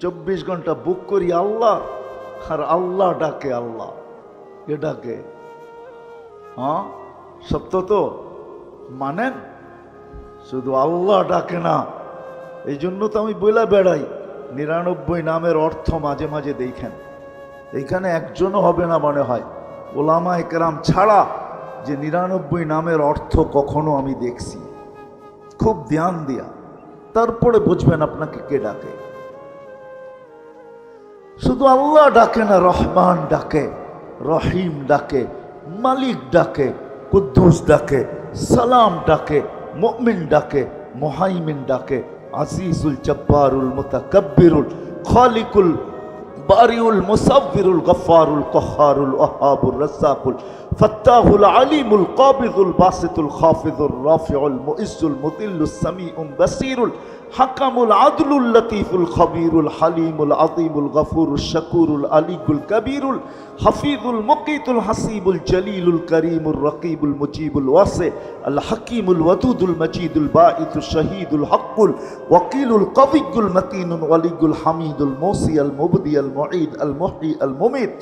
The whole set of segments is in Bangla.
24 ঘন্টা বুক করি আল্লাহ, আর আল্লাহ ডাকে আল্লাহ। এ ডাকে, হ্যাঁ সত্য তো মানেন? শুধু আল্লাহ ডাকে না। এই জন্য তো আমি বলে বেড়াই 99 নামের অর্থ মাঝে মাঝে দেখেন। এইখানে একজনও হবে না মনে হয় ওলামায়ে কেরাম ছাড়া যে 99 নামের অর্থ কখনো আমি দেখছি। খুব ধ্যান দিয়া তারপরে বুঝবেন আপনাকে কে ডাকে। শুধু আল্লাহ ডাকে না, রহমান ডাকে, রহিম ডাকে, মালিক ডাকে, কুদ্দুস ডাকে, সালাম ডাকে, মুমিন ডাকে, মুহাইমিন ডাকে, আজিজুল জব্বারুল মুতাকাব্বিরুল খালিকুল বারিউল মুসাব্বিরুল গফফারুল কহ্হারুল ওয়াহ্হাবুর রাজ্জাকুল ফাত্তাহুল আলিমুল কাবিদুল বাসিতুল খাফিজুর রাফিউল মুইজ্জুল মুদিল্লুস সামিউল বাসীরুল হাকামুল আদলুল লতীফুল খবীরুল হালিমুল আযীমুল গফুরুশ শাকুরুল আলিয়ুল কবীরুল হাফিজুল মুকীতুল হাসিবুল জলিলুল করিমুর রকিবুল মুজিবুল ওয়াসি আল হাকিমুল ওয়াদুদুল মজিদুল বাঈসুশ শহীদুল হকুল ওয়াকিলুল কবিয়্যুল মতিনুল ওয়ালিয়ুল হামিদুল মুসি আল মুবদি আল মুঈদ আল মুহয়ি আল মুমীত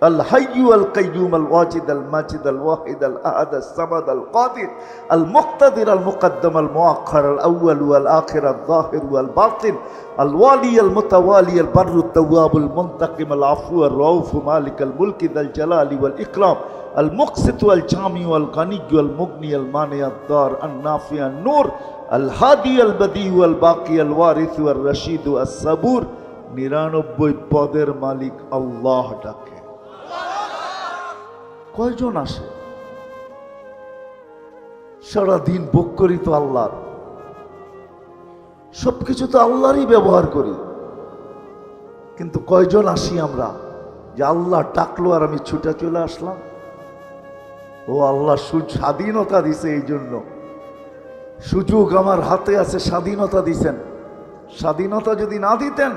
الحي القيوم الواجد الماجد الواحد الأحد الصمد القادر المقتدر المقدم المؤخر الأول والآخر الظاهر والباطن الوالي المتوالي البر التواب المنتقم العفو الرؤوف مالك الملك ذا الجلال والإكرام المقسط والجامع والغني والمغني المانع الضار النافع النور الهادي البديع والباقي الوارث والرشيد الصبور 99 পদের মালিক আল্লাহ ডাকে। কয়জন আসে? সারাদিন ভোগ করি তো আল্লাহর, সবকিছু তো আল্লাহরই ব্যবহার করি, কিন্তু কয়জন আসি আমরা যে আল্লাহ ডাকলো আর আমি ছুটে চলে আসলাম? ও আল্লাহ স্বাধীনতা দিছে, এই জন্য সুযোগ আমার হাতে আছে, স্বাধীনতা দিছেন। স্বাধীনতা যদি না দিতেন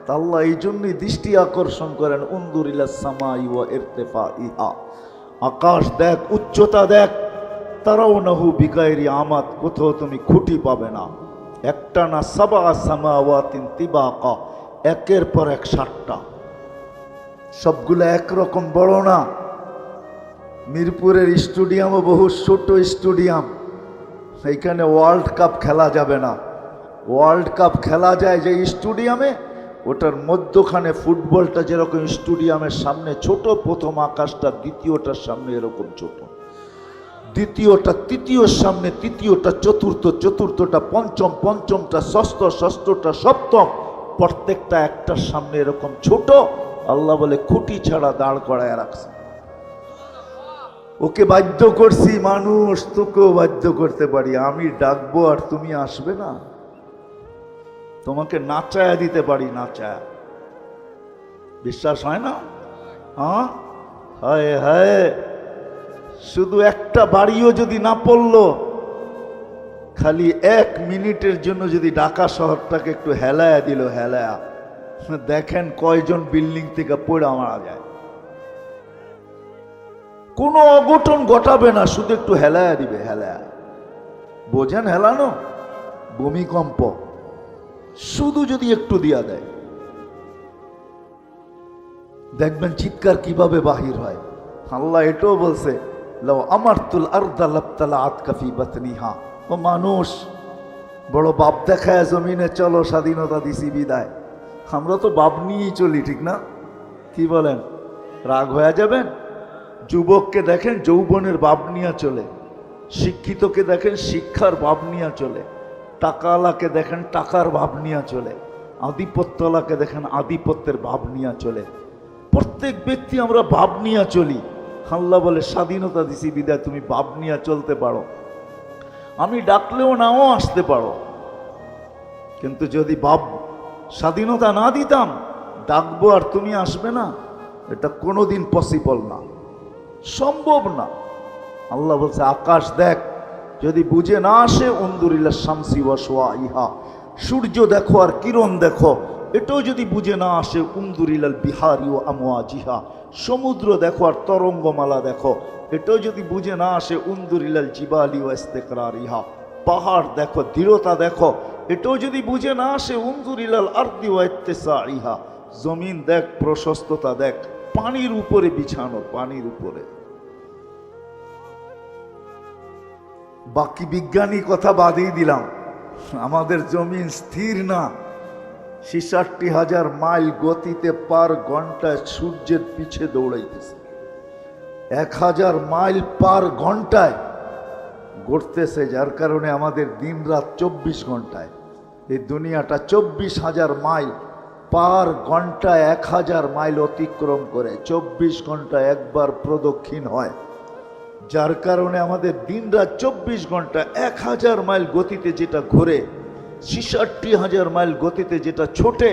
তা আল্লাহ এই জন্যই দৃষ্টি আকর্ষণ করেন, উনজুর ইলাস সামাই ওয়া ইরতিফাইহা, আকাশ দেখ, উচ্চতা দেখ, তারাউনাহু বিগাইরি আমাদ, কোথাও তুমি খুঁটি পাবে না। একটা না, সাবা সামাওয়াতিন তিবাকা, একের পর এক 7টা, সবগুলো একরকম বড় না। মিরপুরের স্টেডিয়ামও বহু ছোট স্টেডিয়াম, এইখানে ওয়ার্ল্ড কাপ খেলা যাবে না। ওয়ার্ল্ড কাপ খেলা যায় যে স্টেডিয়ামে, ওটার মধ্যখানে ফুটবলটা যেরকম স্টেডিয়ামের সামনে ছোট, প্রথম আকাশটা দ্বিতীয়টার সামনে এরকম ছোট, দ্বিতীয়টা তৃতীয়র সামনে, তৃতীয়টা চতুর্থ, চতুর্থটা পঞ্চম, পঞ্চমটা ষষ্ঠ, ষষ্ঠটা সপ্তম, প্রত্যেকটা একটার সামনে এরকম ছোট। আল্লাহ বলে খুঁটি ছাড়া দাঁড় করায় রাখছে। ওকে বাধ্য করছি, মানুষ তোকেও বাধ্য করতে পারি, আমি ডাকবো আর তুমি আসবে না। তোমাকে নাচায়া দিতে পারি, নাচায়া। বিশ্বাস হয় না? হ্যাঁ, হায় হায়, শুধু একটা বাড়িও যদি না পড়লো, খালি 1 মিনিটের জন্য যদি ঢাকা শহরটাকে একটু হেলায়া দিল, হেলায়া, দেখেন কয়জন বিল্ডিং থেকে পড়ে মারা যায়। কোনো অঘটন ঘটাবে না, শুধু একটু হেলায়া দিবে, হেলায়া। বোঝেন হেলানো? ভূমিকম্প শুধু যদি একটু দিয়া দেয়, দেখবেন চিৎকার কিভাবে বাহির হয়। আল্লাহ এটাও বলছে, লাউ আমারতুল আরদা লাবতালাআত কাফি বাতনিহা। ও মানুষ, বড় বাপ দেখায় জমিনে চলো, স্বাধীনতা দিছি বিদায়। আমরা তো বাপ নিয়েই চলি, ঠিক না? কি বলেন? রাগ হয়ে যাবেন? যুবককে দেখেন যৌবনের বাপ নিয়ে চলে, শিক্ষিতকে দেখেন শিক্ষার বাপ নিয়ে চলে, টাকাওয়ালাকে দেখেন টাকার ভাব নিয়ে চলে, আধিপত্যওয়ালাকে দেখেন আধিপত্যের ভাব নিয়ে চলে। প্রত্যেক ব্যক্তি আমরা ভাব নিয়ে চলি। আল্লাহ বলে স্বাধীনতা দিছি বিদায় তুমি ভাব নিয়ে চলতে পারো, আমি ডাকলেও নাও আসতে পারো। কিন্তু যদি ভাব স্বাধীনতা না দিতাম, ডাকবো আর তুমি আসবে না, এটা কোনোদিন পসিবল না, সম্ভব না। আল্লাহ বলছে আকাশ দেখ, যদি বুঝে না আসে, উনদুরিল্লাহ শামসি ওয়া শুআইহা, সূর্য দেখো আর কিরণ দেখো, এটাও যদি বুঝে না আসে, উনদুরিলাল বিহারি ওয়া আমওয়াজিহা, সমুদ্র দেখো আর তরঙ্গমালা দেখো, এটাও যদি বুঝে না আসে, উনদুরিলাল জিবালি ওয়া ইস্তিকরারিহা, পাহাড় দেখো, দৃঢ়তা দেখো, এটাও যদি বুঝে না আসে, উনজুর ইলাল আরদি ওয়া ইত্তিসাইহা, জমিন দেখ, প্রশস্ততা দেখ, পানির উপরে বিছানো, পানির উপরে। বাকি বিজ্ঞানী কথা বাদই দিলাম, আমাদের জমিন স্থির না। 66,000 মাইল গতিতে পার ঘন্টায় সূর্যের পিছে দৌড়াইতেছে। 1000 মাইল পার ঘন্টায় ঘুরতেছে, যার কারণে আমাদের দিন রাত 24 ঘন্টায়। এই দুনিয়াটা 24,000 মাইল পার ঘন্টায় 1000 মাইল অতিক্রম করে 24 ঘন্টায় একবার প্রদক্ষিণ হয়, যার কারণে আমাদের দিন রাত 24 ঘন্টা। 1000 মাইল গতিতে যেটা ঘুরে, 66,000 মাইল গতিতে যেটা ছোটে,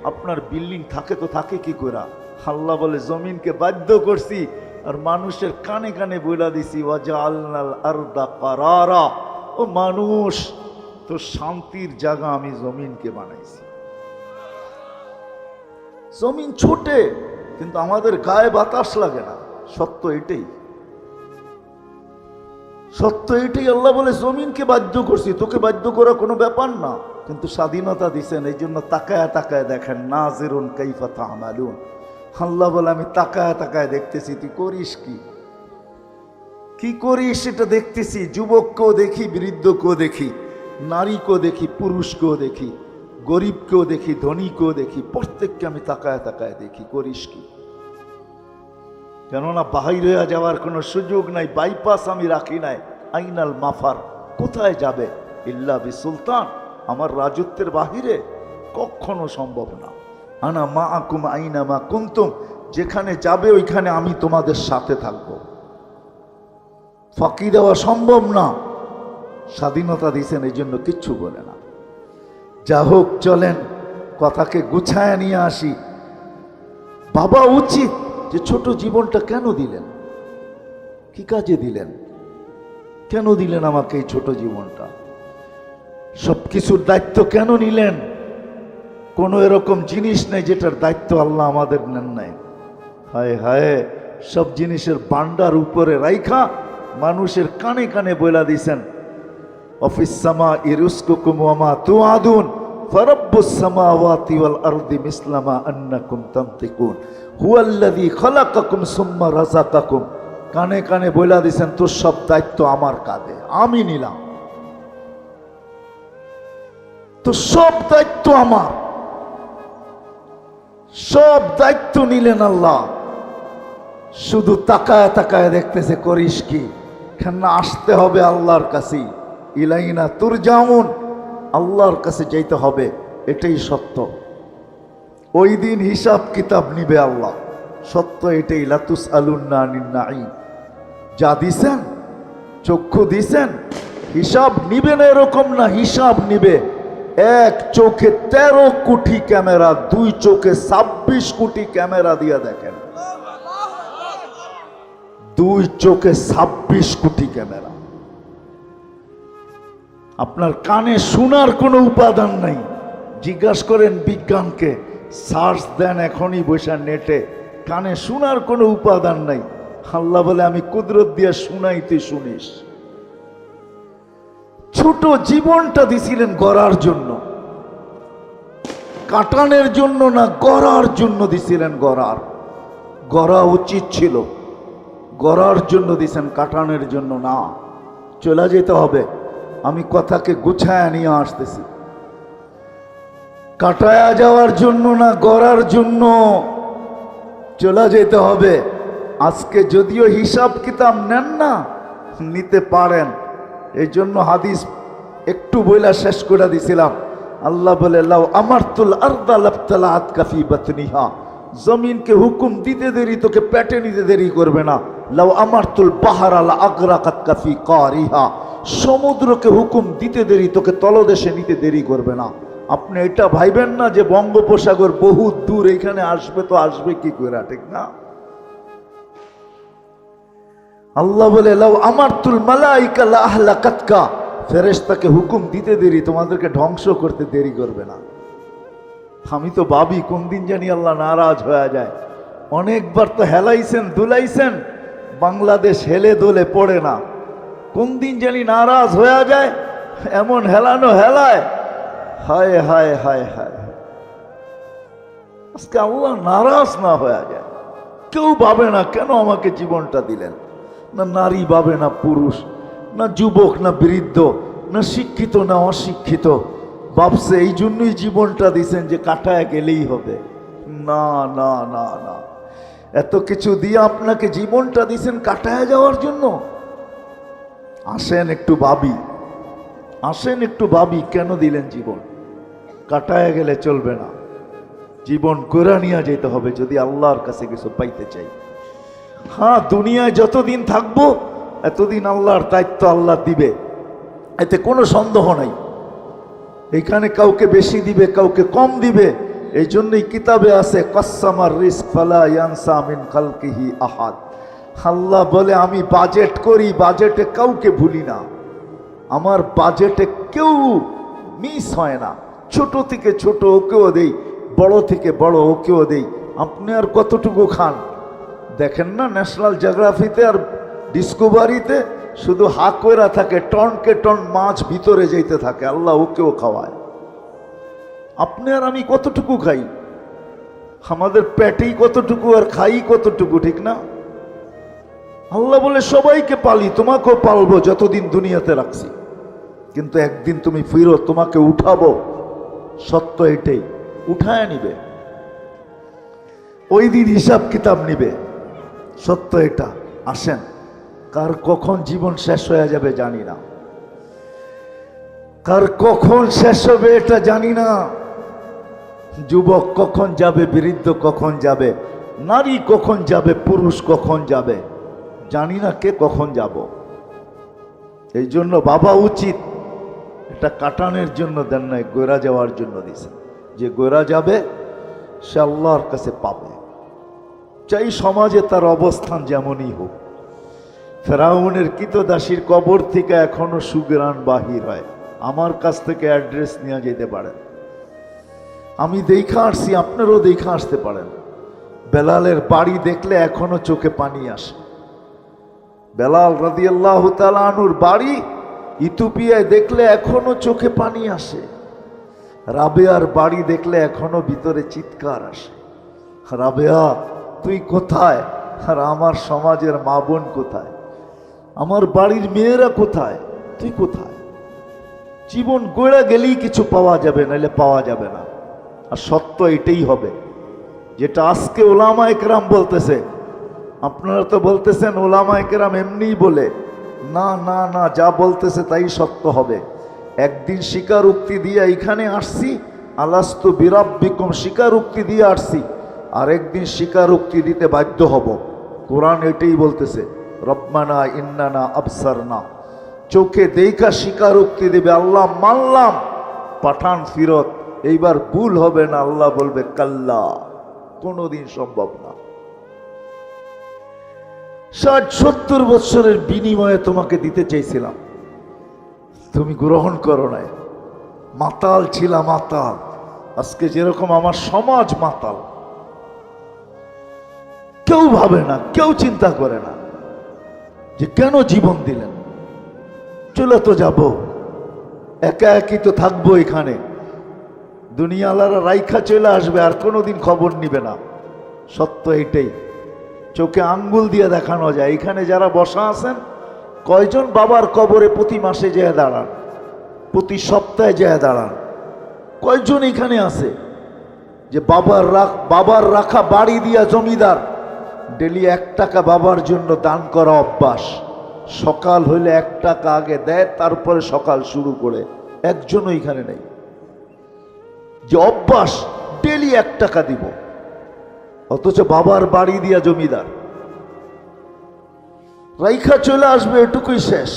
আপনার বিল্ডিং থাকে তো থাকে কি করে? আল্লাহ বলে জমিনকে বাধ্য করছি আর মানুষের কানে কানে বইলা দিছি, ওয়াজআলনাল আরদা কারারা, ও মানুষ তো শান্তির জায়গা আমি জমিনকে বানাইছি। জমিন ছোটে কিন্তু আমাদের গায়ে বাতাস লাগে না। সত্য এটাই, সত্য এটাই। আল্লাহ বলে জমিনকে বাধ্য করছি, তোকে বাধ্য করা কোনো ব্যাপার না, কিন্তু স্বাধীনতা দিছেন, এই জন্য তাকায় তাকায় দেখেন, নাজিরুন কাইফা তা'মালুন। আল্লাহ বলে আমি তাকায় তাকায় দেখতেছি তুই করিস কি করিস সেটা দেখতেছি। যুবককেও দেখি, বৃদ্ধকেও দেখি, নারীকেও দেখি, পুরুষকেও দেখি, গরিবকেও দেখি, ধনীকেও দেখি, প্রত্যেককে আমি তাকায় তাকায় দেখি করিস কি। কেননা বাহির হয়ে যাওয়ার কোনো সুযোগ নাই, বাইপাস আমি রাখি নাই। আইনাল মাফার, কোথায় যাবে? ইল্লা বিসুলতান, আমার রাজত্বের বাহিরে কখনো সম্ভব না। আনা মাআকুম আইনা মা কুনতুম, যেখানে যাবে ওইখানে আমি তোমাদের সাথে থাকবো। ফাঁকি দেওয়া সম্ভব না। স্বাধীনতা দিয়েছেন, এই জন্য কিচ্ছু বলে না। যা হোক, চলেন কথাকে গুছায় নিয়ে আসি। ভাবা উচিত যে ছোট জীবনটা কেন দিলেন, কি কাজে দিলেন, কেন দিলেন আমাকে এই ছোট জীবনটা? সবকিছুর দায়িত্ব কেন নিলেন? কোনো এরকম জিনিস নেই যেটার দায়িত্ব আল্লাহ আমাদের নেন নাই। হায় হায়, সব জিনিসের বান্ডার উপরে রাইখা মানুষের কানে কানে বইলা দিছেন, অফিস সামা ইরুসকুকুম ওয়া মা তুআদুন ফারাব্বুস সামাওয়াতি ওয়াল আরদি মিসলামা আন্নাকুম তানতিকুন হুয়াল্লাযী খালাকাকুম সুম্মা রাযাকাকুম। কানে কানে বইলা দিছেন, তোর সব দায়িত্ব আমার কাঁধে, আমি নিলাম, তো সব দায়িত্ব আমার। সব দায়িত্ব নিলেন আল্লাহ, শুধু তাকায় তাকায় দেখতেছে করিস কি। কেন আসতে হবে আল্লাহর কাছে, ইলাইনা তুরজাউন, আল্লাহর কাছে যাইতে হবে, এটাই সত্য। ওই দিন হিসাব কিতাব নিবে আল্লাহ, সত্য এটাই। লাতুস আলুন্না আনিন নাঈম, যা দিছেন, চক্ষু দিছেন, হিসাব নিবে না এরকম না, হিসাব নিবে। এক চোখে 13 কোটি ক্যামেরা, 2 চোখে 26 কোটি ক্যামেরা দিয়ে দেখেন। 2 চোখে 26 কোটি ক্যামেরা। আপনার কানে শোনার কোনো উপাদান নাই। জিজ্ঞাসা করেন বিজ্ঞানকে, সার্চ দেন এখনই বসে নেটে, কানে শোনার কোনো উপাদান নাই। আল্লাহ বলে আমি কুদরত দিয়ে শুনাই, তুই শুনিস। ছোট জীবনটা দিছিলেন গড়ার জন্য, কাটানের জন্য না, গড়ার জন্য দিছিলেন। গড়া উচিত ছিল, গড়ার জন্য দিছেন, কাটানের জন্য না। চলে যেতে হবে, আমি কথাকে গুছায় নিয়ে আসতেছি। কাটায়া যাওয়ার জন্য না, গড়ার জন্য চলে যেতে হবে। আজকে যদিও হিসাব কিতাব নেন না, নিতে পারেন। এই জন্য হাদিস একটু বইলা শেষ করে দিছিলাম। আল্লাহ বলে, লাউ আমারতুল আরদা লাবতালাআত কাফি বাতনিহা, জমিনকে হুকুম দিতে দেরি তোকে পেটে নিতে দেরি করবে না। লাউ আমারতুল বাহরা লা আগরাকাত কাফি কারিহা, সমুদ্রকে হুকুম দিতে দেরি তোকে তলদেশে নিতে দেরি করবে না। আপনি এটা ভাইবেন না যে বঙ্গোপসাগর বহু দূর, এখানে আসবে তো আসবে কি করে, ঠিক না? আল্লাহ বলে, লাউ আমারতুল মালাইকা লা আহলাকাতকা, ফেরেশতাকে হুকুম দিতে দেরি তোমাদেরকে ধ্বংস করতে দেরি করবে না। আমি তো ভাবি কোন দিন জানি আল্লাহ নারাজ হয়ে যায়। অনেকবার তো হেলাইছেন দুলাইছেন, বাংলাদেশ হেলে দোলে পড়ে না। কোন দিন জানি নারাজ হয়ে যায়, এমন হেলানো হেলায় হায় হায় হায় হায়, আজকে আল্লাহ নারাজ না হয়ে যায়। কেউ ভাবে না কেন আমাকে জীবনটা দিলেন, না নারী ভাবে, না পুরুষ, না যুবক, না বৃদ্ধ, না শিক্ষিত, না অশিক্ষিত। ভাবছে এই জন্যই জীবনটা দিছেন যে কাটায় গেলেই হবে। না না না না, এত কিছু দিয়ে আপনাকে জীবনটা দিছেন কাটায় যাওয়ার জন্য? আসেন একটু ভাবি, আসেন একটু ভাবি, কেন দিলেন জীবন? কাটায় গেলে চলবে না, জীবন করে নিয়ে যেতে হবে যদি আল্লাহর কাছে কিছু পাইতে চাই। হ্যাঁ, দুনিয়ায় যতদিন থাকবো এতদিন আল্লাহর দায়িত্ব আল্লাহ দিবে, এতে কোনো সন্দেহ নাই। এখানে কাউকে বেশি দিবে, কাউকে কম দিবে। এই জন্যই কিতাবে আছে কাসসামার রিজক ফালা ইয়ানসা মিন খালকিহি আহাদ। আল্লাহ বলে আমি বাজেট করি, বাজেটে কাউকে ভুলি না। আমার বাজেটে কেউ মিস হয় না। ছোট থেকে ছোট ওকেও দেই, বড় থেকে বড় ওকেও দেই। আপনি আর কতটুকু খান? দেখেন না ন্যাশনাল জিওগ্রাফিতে আর ডিসকভারিতে শুধু হাত কইরা থাকে, টনকে টন মাছ ভিতরে যাইতে থাকে, আল্লাহ ওকেও খাওয়ায়। আপনি আর আমি কতটুকু খাই? আমাদের পেটেই কতটুকু আর খাই কতটুকু, ঠিক না? আল্লাহ বলে সবাইকে পালি, তোমাকেও পালবো যতদিন দুনিয়াতে রাখছি, কিন্তু একদিন তুমি ফিরো, তোমাকে উঠাবো। সত্য এটাই, উঠায় নিবে, ওই দিন হিসাব কিতাব নিবে। সত্য এটা। আসেন, কার কখন জীবন শেষ হয়ে যাবে জানি না, কার কখন শেষ হবে এটা জানি না। যুবক কখন যাবে, বৃদ্ধ কখন যাবে, নারী কখন যাবে, পুরুষ কখন যাবে, জানি না কে কখন যাব। এই জন্য বাবা উচিত এটা কাটানোর জন্য দেন নাই, গোরা যাওয়ার জন্য দিছে। যে গোরা যাবে সে আল্লাহর কাছে পাবে, চাই সমাজে তার অবস্থান যেমনই হোক। ফেরাউনের কৃতদাসীর কবর থেকে এখনো সুগ্রাণ বাহির হয়। আমার কাছ থেকে অ্যাড্রেস নিয়ে যেতে পারেন, আমি দেখা আসছি, আপনারও দেখা আসতে পারেন। বেলালের বাড়ি দেখলে এখনো চোখে পানি আসে। বেলাল রাদিয়াল্লাহু তাআলা আনহুর বাড়ি ইথিওপিয়ায় দেখলে এখনো চোখে পানি আসে। রাবেয়ার বাড়ি দেখলে এখনো ভিতরে চিৎকার আসে, রাবেয়া তুই কোথায়? আর আমার সমাজের মা বোন কোথায়? আমার বাড়ির মেয়েরা কোথায়? তুই কোথায়? জীবন গড়ে গেলেই কিছু পাওয়া যাবে, নাহলে পাওয়া যাবে না। আর সত্য এটাই হবে, যেটা আজকে ওলামায়ে কেরাম বলতেছে। আপনারা তো বলতেছেন ওলামায়ে কেরাম এমনিই বলে। না না না, যা বলতেছে তাই সত্য হবে। একদিন স্বীকারোক্তি দিয়ে এখানে আসছি, আলাস্তু বিরাব্বিকুম স্বীকারোক্তি দিয়ে আসছি, আর একদিন স্বীকারোক্তি দিতে বাধ্য হব। কোরআন এটাই বলতেছে, রব্বানা ইন্নানা আবসারনা। চোখে দেখা স্বীকারোক্তি দেবে, আল্লাহ মানলাম, পাঠান ফিরত, এইবার ভুল হবে না। আল্লাহ বলবে কাল্লা, কোনোদিন সম্ভব না। 60-70 বছরের বিনিময়ে তোমাকে দিতে চাইছিলাম, তুমি গ্রহণ করো নাই। মাতাল ছিলাম, মাতাল। আজকে যেরকম আমার সমাজ মাতাল, কেউ ভাবে না, কেউ চিন্তা করে না যে কেন জীবন দিলেন। চলে তো যাব, একা একই তো থাকবো এখানে। দুনিয়ালারা রাইখা চলে আসবে, আর কোনোদিন খবর নিবে না। সত্য এটাই, চোখে আঙ্গুল দিয়ে দেখানো যায়। এখানে যারা বসা আছেন, কয়জন বাবার কবরে প্রতি মাসে যেয়ে দাঁড়ান, প্রতি সপ্তাহে যেয়ে দাঁড়ান? কয়জন এখানে আছে যে বাবার রাখা বাড়ি দিয়া জমিদার, ডেলি 1 টাকা বাবার জন্য দান করা অভ্যাস। সকাল হইলে 1 টাকা আগে দেয়, তারপরে সকাল শুরু করে। একজনও এখানে নেই যে অভ্যাস ডেলি 1 টাকা দিব, অথচ বাবার বাড়ি দিয়া জমিদার। রাইখা চলে আসবে, এটুকুই শেষ।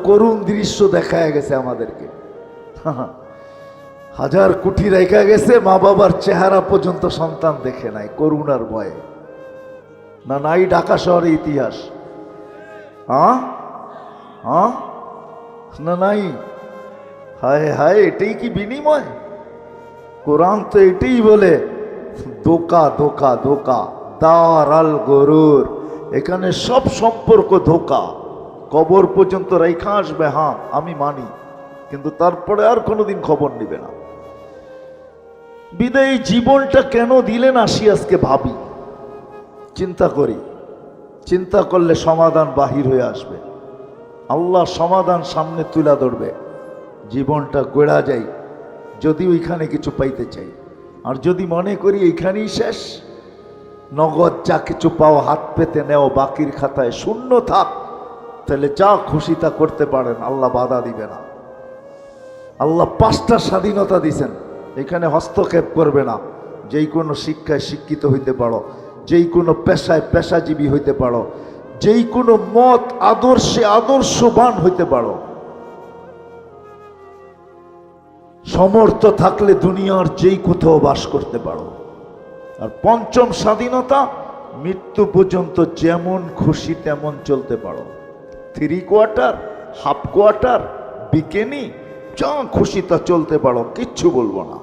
করুণ দৃশ্য দেখায় গেছে আমাদেরকে। 1000 কোটি রাইখা গেছে, মা বাবার চেহারা পর্যন্ত সন্তান দেখে নাই, করুণার ভয়ে। না নাই ঢাকা শহরে ইতিহাস? না নাই? হায় হায়, এটাই কি বিনিময়? কোরআন তো এটাই বলে, ধোকা ধোকা ধোকা, দার আল গরুর। এখানে সব সম্পর্ক ধোকা। কবর পর্যন্ত রেখা আসবে, হ্যাঁ আমি মানি, কিন্তু তারপরে আর কোনোদিন খবর নিবে না। বিদায়ী জীবনটা কেন দিলেন আসি আজকে ভাবি, চিন্তা করি। চিন্তা করলে সমাধান বাহির হয়ে আসবে, আল্লাহ সমাধান সামনে তুলে ধরবে। জীবনটা গড়া যাই যদি ওইখানে কিছু পাইতে চাই, আর যদি মনে করি এইখানেই শেষ, নগদ যা কিছু পাও হাত পেতে নেও, বাকির খাতায় শূন্য থাক, তাহলে যা খুশি তা করতে পারেন, আল্লাহ বাধা দিবে না। আল্লাহ 5টা স্বাধীনতা দিছেন, এখানে হস্তক্ষেপ করবে না। যেই কোনো শিক্ষায় শিক্ষিত হইতে পারো, যেই কোনো পেশায় পেশাজীবী হইতে পারো, যেই কোনো মত আদর্শে আদর্শবান হইতে পারো। সমর্থ থাকলে দুনিয়ার যেই কোথাও বাস করতে পারো। আর 5ম স্বাধীনতা, মৃত্যু পর্যন্ত যেমন খুশি তেমন চলতে পারো। 3 কোয়ার্টার, হাফ কোয়ার্টার, বিকেনি, যা খুশি তা চলতে পারো, কিচ্ছু বলবো না।